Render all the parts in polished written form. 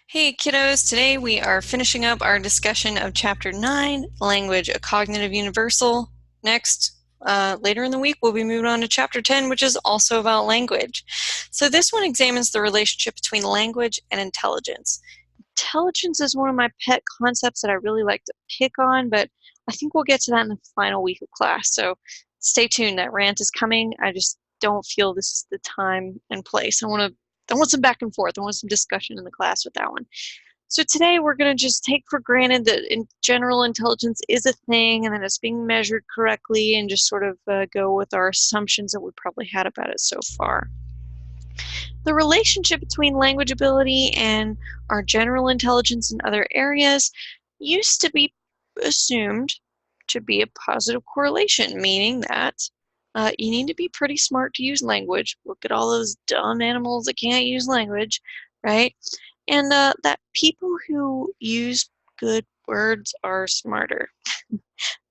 Hey kiddos, today we are finishing up our discussion of Chapter 9, Language, a Cognitive Universal. Next, later in the week, we'll be moving on to Chapter 10, which is also about language. So this one examines the relationship between language and intelligence. Intelligence is one of my pet concepts that I really like to pick on, but I think we'll get to that in the final week of class. So stay tuned, that rant is coming. I just don't feel this is the time and place. I want some back and forth. I want some discussion in the class with that one. So today we're going to just take for granted that in general intelligence is a thing and that it's being measured correctly, and just sort of go with our assumptions that we probably had about it so far. The relationship between language ability and our general intelligence in other areas used to be assumed to be a positive correlation, meaning that you need to be pretty smart to use language. Look at all those dumb animals that can't use language, right? And that people who use good words are smarter,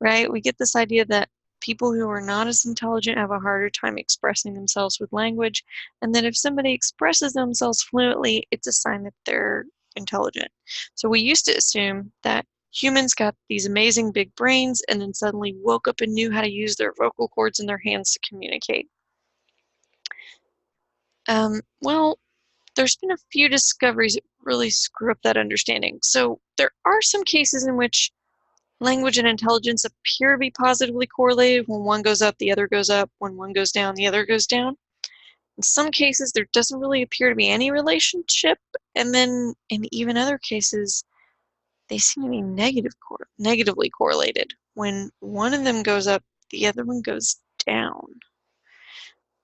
right? We get this idea that people who are not as intelligent have a harder time expressing themselves with language, and that if somebody expresses themselves fluently, it's a sign that they're intelligent. So we used to assume that humans got these amazing big brains and then suddenly woke up and knew how to use their vocal cords and their hands to communicate. Well, there's been a few discoveries that really screw up that understanding. So there are some cases in which language and intelligence appear to be positively correlated. When one goes up, the other goes up. When one goes down, the other goes down. In some cases, there doesn't really appear to be any relationship. And then in even other cases, they seem to be negatively correlated. When one of them goes up, the other one goes down.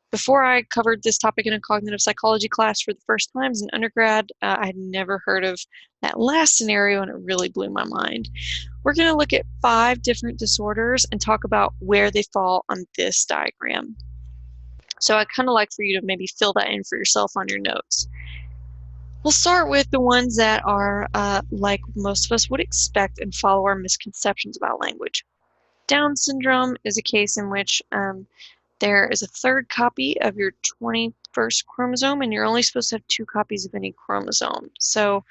Before I covered this topic in a cognitive psychology class for the first time as an undergrad, I had never heard of that last scenario, and it really blew my mind. We're going to look at 5 different disorders and talk about where they fall on this diagram. So I'd kind of like for you to maybe fill that in for yourself on your notes. We'll start with the ones that are like most of us would expect and follow our misconceptions about language. Down syndrome is a case in which there is a third copy of your 21st chromosome, and you're only supposed to have 2 copies of any chromosome. So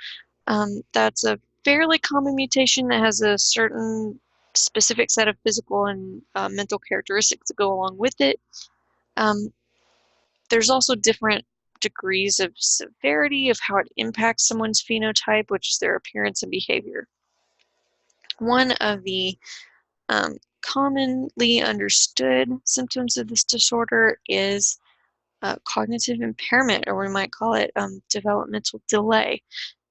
that's a fairly common mutation that has a certain specific set of physical and mental characteristics that go along with it. There's also different degrees of severity of how it impacts someone's phenotype, which is their appearance and behavior. One of the commonly understood symptoms of this disorder is cognitive impairment, or we might call it developmental delay.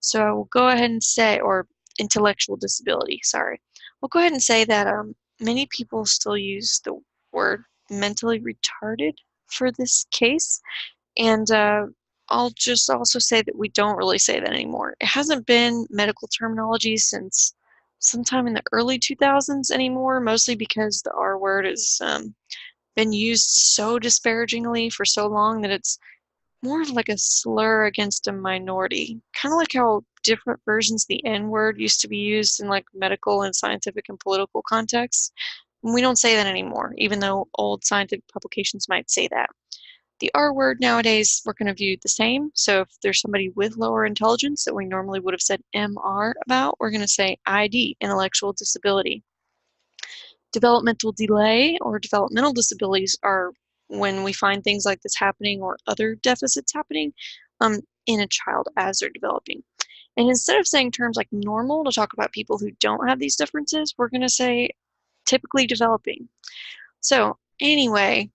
So I will go ahead and say, or intellectual disability, sorry. We'll go ahead and say that many people still use the word mentally retarded for this case. And I'll just also say that we don't really say that anymore. It hasn't been medical terminology since sometime in the early 2000s anymore, mostly because the R word has been used so disparagingly for so long that it's more of like a slur against a minority. Kind of like how different versions of the N word used to be used in like medical and scientific and political contexts. And we don't say that anymore, even though old scientific publications might say that. The R word nowadays, we're going to view the same. So if there's somebody with lower intelligence that we normally would have said MR about, we're going to say ID, intellectual disability. Developmental delay or developmental disabilities are when we find things like this happening or other deficits happening in a child as they're developing. And instead of saying terms like normal to talk about people who don't have these differences, we're going to say typically developing. So anyway,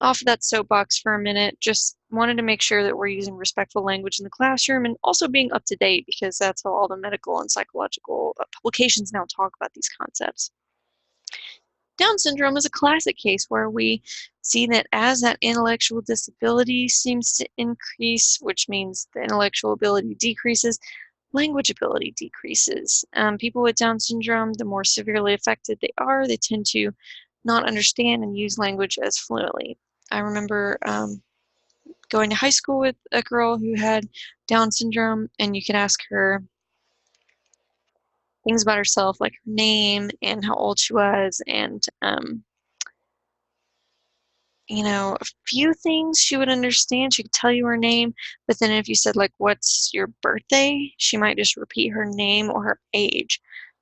off of that soapbox for a minute, just wanted to make sure that we're using respectful language in the classroom and also being up to date, because that's how all the medical and psychological publications now talk about these concepts. Down syndrome is a classic case where we see that as that intellectual disability seems to increase, which means the intellectual ability decreases, language ability decreases. People with Down syndrome, the more severely affected they are, they tend to not understand and use language as fluently. I remember going to high school with a girl who had Down syndrome, and you could ask her things about herself, like her name and how old she was, and a few things she would understand. She could tell you her name, but then if you said, like, what's your birthday, she might just repeat her name or her age.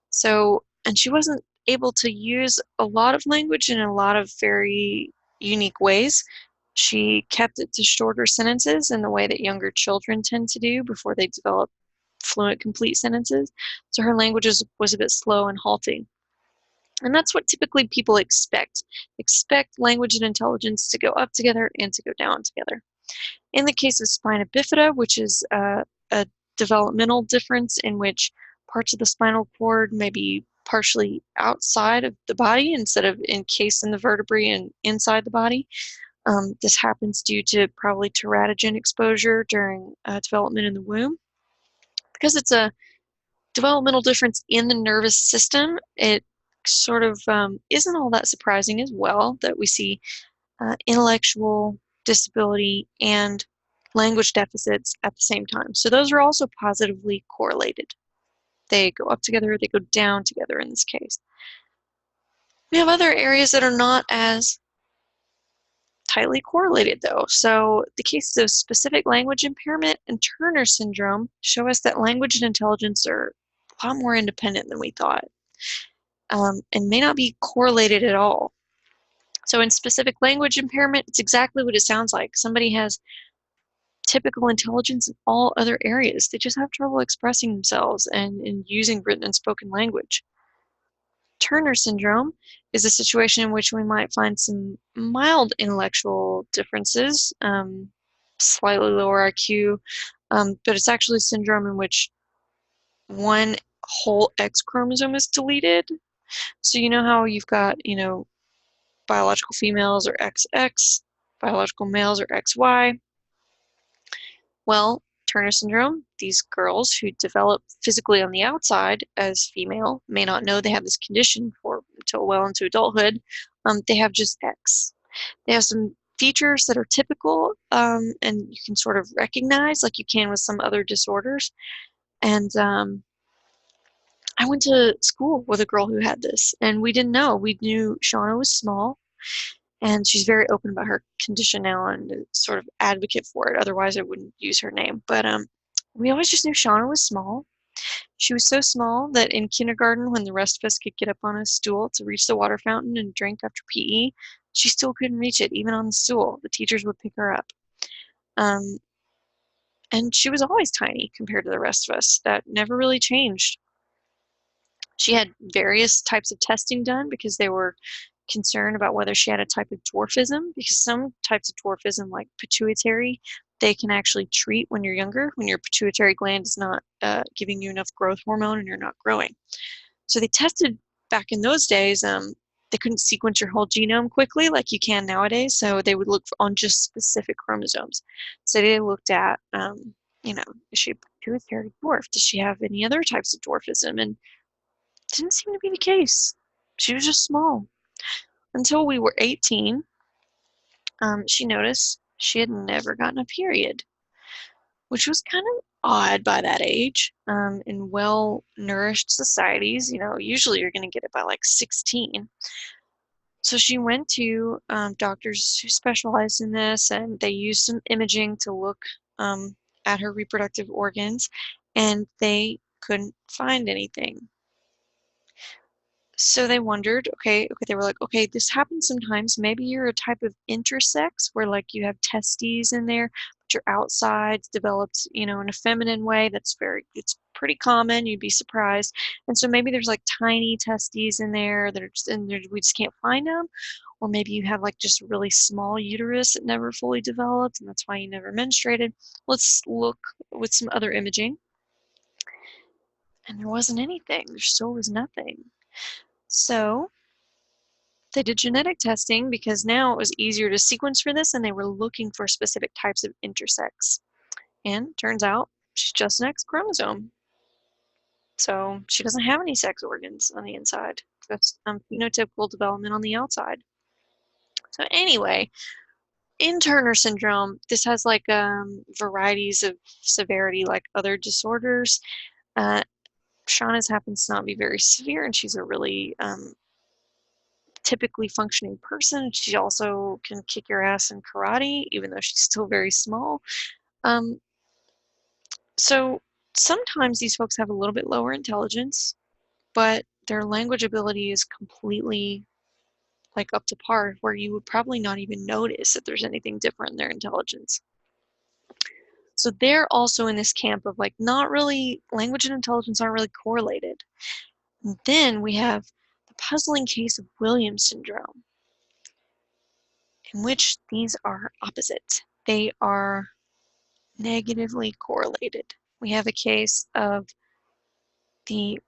So, and she wasn't able to use a lot of language in a lot of very unique ways. She kept it to shorter sentences in the way that younger children tend to do before they develop fluent, complete sentences. So her language was a bit slow and halting. And that's what typically people expect. Expect language and intelligence to go up together and to go down together. In the case of spina bifida, which is a developmental difference in which parts of the spinal cord may be partially outside of the body instead of encased in the vertebrae and inside the body. This happens due to probably teratogen exposure during development in the womb. Because it's a developmental difference in the nervous system, it sort of isn't all that surprising as well that we see intellectual disability and language deficits at the same time. So those are also positively correlated. They go up together, they go down together in this case. We have other areas that are not as tightly correlated though. So the cases of specific language impairment and Turner syndrome show us that language and intelligence are a lot more independent than we thought, and may not be correlated at all. So in specific language impairment, it's exactly what it sounds like. Somebody has typical intelligence in all other areas. They just have trouble expressing themselves and using written and spoken language. Turner syndrome is a situation in which we might find some mild intellectual differences, slightly lower IQ, but it's actually a syndrome in which one whole X chromosome is deleted. So you know how you've got, biological females are XX, biological males are XY. Well, Turner syndrome, these girls who develop physically on the outside as female may not know they have this condition until well into adulthood. They have just X. They have some features that are typical, and you can sort of recognize like you can with some other disorders. And I went to school with a girl who had this, and we didn't know. We knew Shauna was small, and she's very open about her condition now and sort of advocate for it. Otherwise, I wouldn't use her name. But we always just knew Shauna was small. She was so small that in kindergarten, when the rest of us could get up on a stool to reach the water fountain and drink after PE, she still couldn't reach it, even on the stool. The teachers would pick her up. Um, and she was always tiny compared to the rest of us. That never really changed. She had various types of testing done because they were concerned about whether she had a type of dwarfism, because some types of dwarfism, like pituitary, they can actually treat when you're younger, when your pituitary gland is not giving you enough growth hormone and you're not growing. So they tested back in those days. They couldn't sequence your whole genome quickly like you can nowadays, so they would look on just specific chromosomes. So they looked at, is she a pituitary dwarf? Does she have any other types of dwarfism? And it didn't seem to be the case. She was just small. Until we were 18, she noticed she had never gotten a period, which was kind of odd by that age. In well-nourished societies, usually you're going to get it by like 16. So she went to doctors who specialized in this, and they used some imaging to look at her reproductive organs, and they couldn't find anything. So they wondered, okay, they were like, okay, this happens sometimes. Maybe you're a type of intersex where like you have testes in there, but your outside's developed, in a feminine way. It's pretty common. You'd be surprised. And so maybe there's like tiny testes in there that are just in there, we just can't find them. Or maybe you have like just a really small uterus that never fully developed, and that's why you never menstruated. Let's look with some other imaging. And there wasn't anything. There still was nothing. So they did genetic testing because now it was easier to sequence for this, and they were looking for specific types of intersex. And turns out she's just an X chromosome. So she doesn't have any sex organs on the inside. That's phenotypical development on the outside. So anyway, in Turner syndrome, this has like varieties of severity like other disorders. Shauna's happens to not be very severe, and she's a really typically functioning person. She also can kick your ass in karate, even though she's still very small. Um, so sometimes these folks have a little bit lower intelligence, but their language ability is completely like up to par, where you would probably not even notice that there's anything different in their intelligence. So they're also in this camp of like not really, language and intelligence aren't really correlated. And then we have the puzzling case of Williams syndrome, in which these are opposite. They are negatively correlated. We have a case of the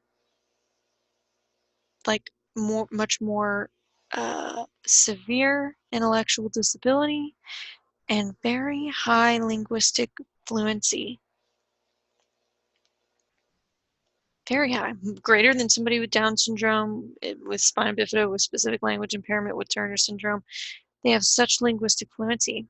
like much more severe intellectual disability and very high linguistic fluency. Very high, greater than somebody with Down syndrome, with spina bifida, with specific language impairment, with Turner syndrome. They have such linguistic fluency.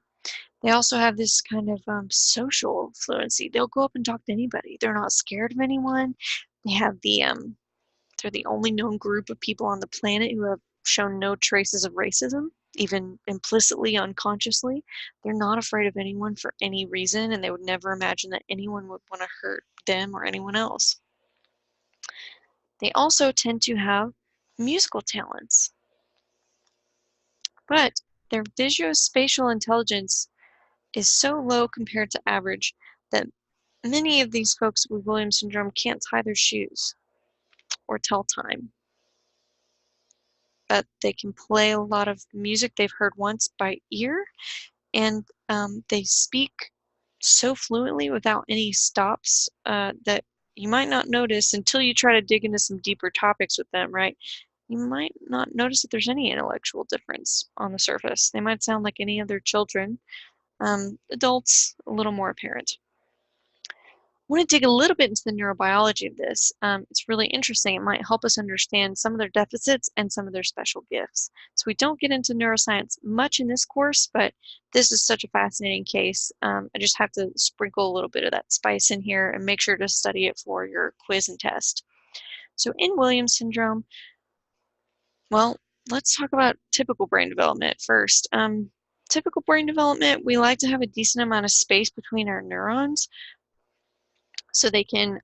They also have this kind of social fluency. They'll go up and talk to anybody. They're not scared of anyone. They have they're the only known group of people on the planet who have shown no traces of racism, even implicitly, unconsciously. They're not afraid of anyone for any reason, and they would never imagine that anyone would want to hurt them or anyone else. They also tend to have musical talents, but their visuospatial intelligence is so low compared to average that many of these folks with Williams syndrome can't tie their shoes or tell time. But they can play a lot of music they've heard once by ear, and they speak so fluently without any stops that you might not notice until you try to dig into some deeper topics with them, right? You might not notice that there's any intellectual difference on the surface. They might sound like any other children. Adults, a little more apparent. I want to dig a little bit into the neurobiology of this. It's really interesting. It might help us understand some of their deficits and some of their special gifts. So we don't get into neuroscience much in this course, but this is such a fascinating case. I just have to sprinkle a little bit of that spice in here and make sure to study it for your quiz and test. So in Williams syndrome, well, let's talk about typical brain development first. Typical brain development, we like to have a decent amount of space between our neurons, so they can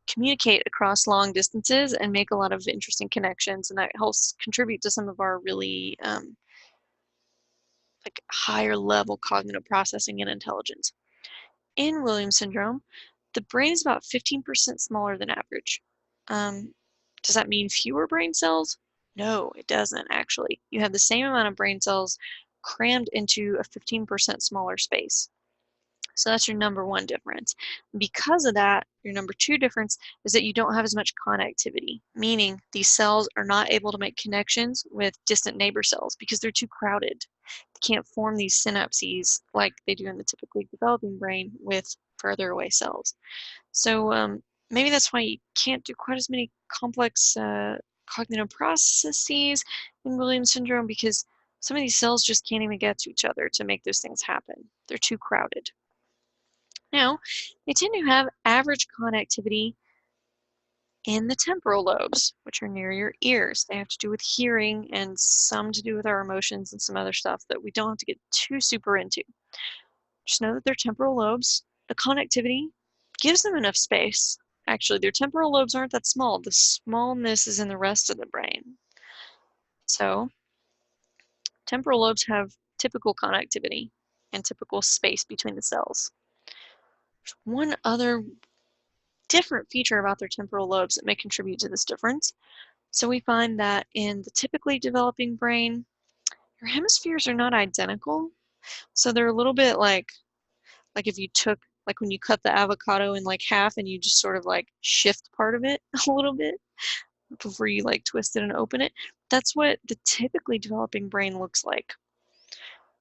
communicate across long distances and make a lot of interesting connections, and that helps contribute to some of our really like higher level cognitive processing and intelligence. In Williams syndrome, the brain is about 15% smaller than average. Does that mean fewer brain cells? No, it doesn't actually. You have the same amount of brain cells crammed into a 15% smaller space. So that's your number one difference. Because of that, your number two difference is that you don't have as much connectivity, meaning these cells are not able to make connections with distant neighbor cells because they're too crowded. They can't form these synapses like they do in the typically developing brain with further away cells. So maybe that's why you can't do quite as many complex cognitive processes in Williams syndrome, because some of these cells just can't even get to each other to make those things happen. They're too crowded. Now, they tend to have average connectivity in the temporal lobes, which are near your ears. They have to do with hearing and some to do with our emotions and some other stuff that we don't have to get too super into. Just know that their temporal lobes, the connectivity gives them enough space. Actually, their temporal lobes aren't that small. The smallness is in the rest of the brain. So, temporal lobes have typical connectivity and typical space between the cells. There's one other different feature about their temporal lobes that may contribute to this difference. So we find that in the typically developing brain, your hemispheres are not identical. So they're a little bit like if you took, like when you cut the avocado in like half and you just sort of like shift part of it a little bit before you like twist it and open it. That's what the typically developing brain looks like.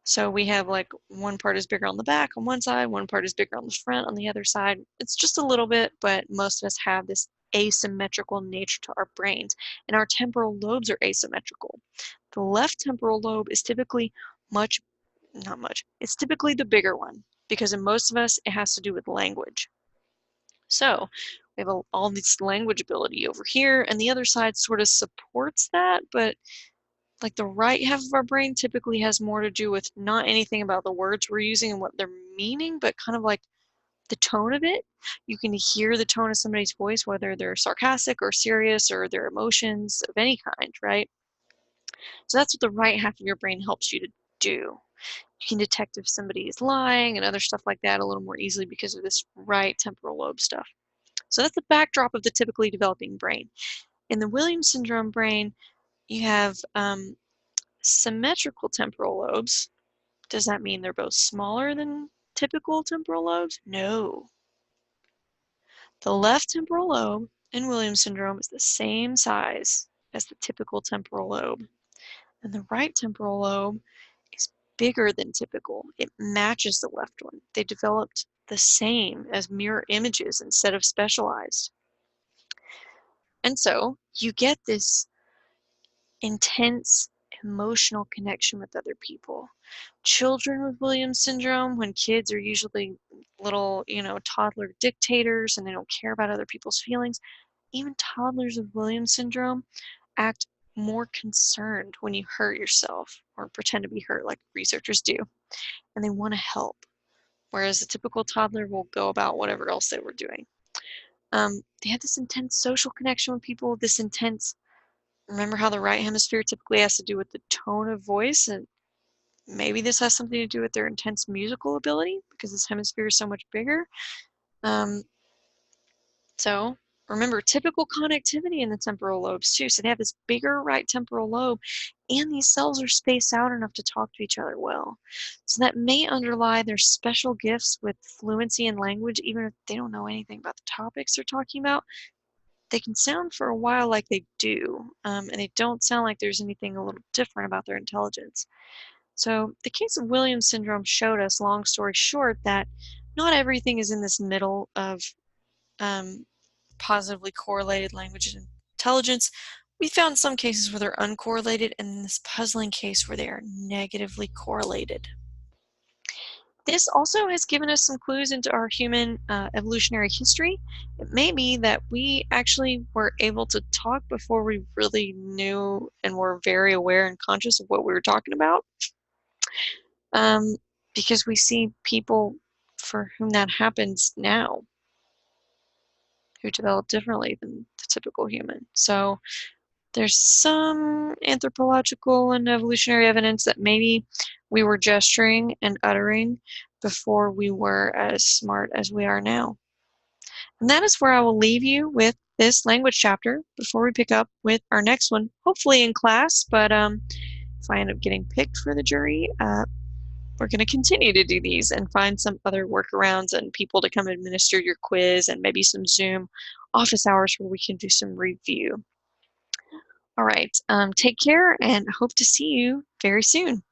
So we have like one part is bigger on the back on one side, one part is bigger on the front on the other side. It's just a little bit, but most of us have this asymmetrical nature to our brains, and our temporal lobes are asymmetrical. The left temporal lobe is typically not much, it's typically the bigger one, because in most of us, it has to do with language. So we have all this language ability over here, and the other side sort of supports that, but Like the right half of our brain typically has more to do with not anything about the words we're using and what they're meaning, but kind of like the tone of it. You can hear the tone of somebody's voice, whether they're sarcastic or serious or their emotions of any kind, right? So that's what the right half of your brain helps you to do. You can detect if somebody is lying and other stuff like that a little more easily because of this right temporal lobe stuff. So that's the backdrop of the typically developing brain. In the Williams syndrome brain, you have symmetrical temporal lobes. Does that mean they're both smaller than typical temporal lobes? No. The left temporal lobe in Williams syndrome is the same size as the typical temporal lobe, and the right temporal lobe is bigger than typical. It matches the left one. They developed the same as mirror images instead of specialized. And so you get this intense emotional connection with other people. Children with Williams syndrome, when kids are usually little, toddler dictators and they don't care about other people's feelings, even toddlers with Williams syndrome act more concerned when you hurt yourself or pretend to be hurt like researchers do, and they want to help, whereas a typical toddler will go about whatever else they were doing. They have this intense social connection with people, this intense, remember how the right hemisphere typically has to do with the tone of voice, and maybe this has something to do with their intense musical ability because this hemisphere is so much bigger. Um, So remember, typical connectivity in the temporal lobes too. So they have this bigger right temporal lobe, and these cells are spaced out enough to talk to each other well. So that may underlie their special gifts with fluency in language, even if they don't know anything about the topics they're talking about. They can sound for a while like they do, and they don't sound like there's anything a little different about their intelligence. So the case of Williams syndrome showed us, long story short, that not everything is in this middle of um, positively correlated language and intelligence. We found some cases where they're uncorrelated, and in this puzzling case where they are negatively correlated. This also has given us some clues into our human evolutionary history. It may be that we actually were able to talk before we really knew and were very aware and conscious of what we were talking about, um, because we see people for whom that happens now who develop differently than the typical human. So there's some anthropological and evolutionary evidence that maybe we were gesturing and uttering before we were as smart as we are now. And that is where I will leave you with this language chapter before we pick up with our next one, hopefully in class. But if I end up getting picked for the jury, we're going to continue to do these and find some other workarounds and people to come administer your quiz and maybe some Zoom office hours where we can do some review. All right, take care and hope to see you very soon.